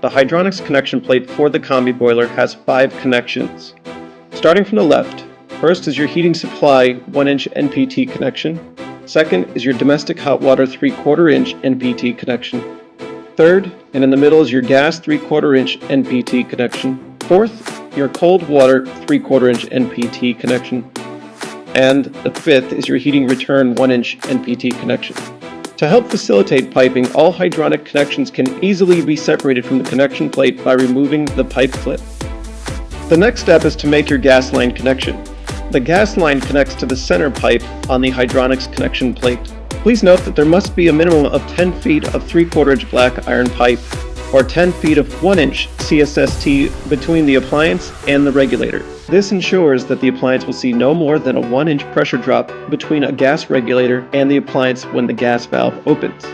The hydronics connection plate for the combi boiler has 5 connections. Starting from the left, first is your heating supply 1-inch NPT connection. Second is your domestic hot water 3/4-inch NPT connection. Third, and in the middle, is your gas 3/4-inch NPT connection. Fourth, your cold water 3/4-inch NPT connection. And the fifth is your heating return 1-inch NPT connection. To help facilitate piping, all hydronic connections can easily be separated from the connection plate by removing the pipe clip. The next step is to make your gas line connection. The gas line connects to the center pipe on the hydronics connection plate. Please note that there must be a minimum of 10 feet of 3/4-inch black iron pipe or 10 feet of 1-inch CSST between the appliance and the regulator. This ensures that the appliance will see no more than a 1-inch pressure drop between a gas regulator and the appliance when the gas valve opens.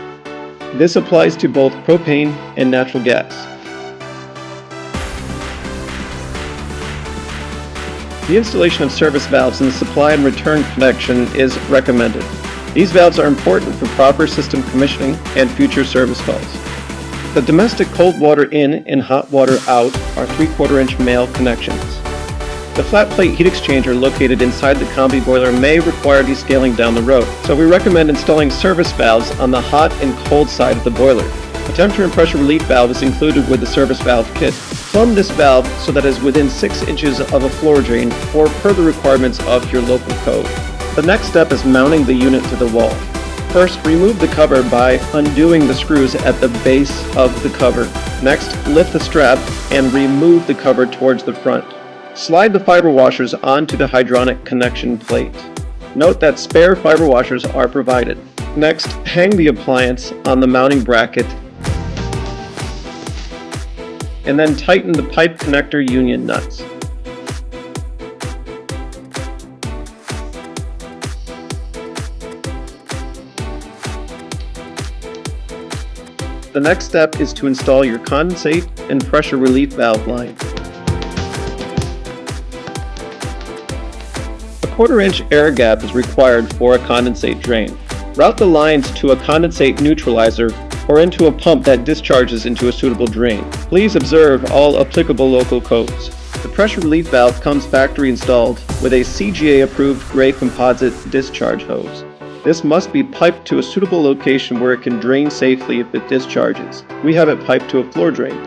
This applies to both propane and natural gas. The installation of service valves in the supply and return connection is recommended. These valves are important for proper system commissioning and future service calls. The domestic cold water in and hot water out are 3/4-inch male connections. The flat plate heat exchanger located inside the combi boiler may require descaling down the road, so we recommend installing service valves on the hot and cold side of the boiler. A temperature and pressure relief valve is included with the service valve kit. Plumb this valve so that it is within 6 inches of a floor drain or per the requirements of your local code. The next step is mounting the unit to the wall. First, remove the cover by undoing the screws at the base of the cover. Next, lift the strap and remove the cover towards the front. Slide the fiber washers onto the hydronic connection plate. Note that spare fiber washers are provided. Next, hang the appliance on the mounting bracket and then tighten the pipe connector union nuts. The next step is to install your condensate and pressure relief valve line. A 1/4-inch air gap is required for a condensate drain. Route the lines to a condensate neutralizer or into a pump that discharges into a suitable drain. Please observe all applicable local codes. The pressure relief valve comes factory installed with a CGA-approved gray composite discharge hose. This must be piped to a suitable location where it can drain safely if it discharges. We have it piped to a floor drain.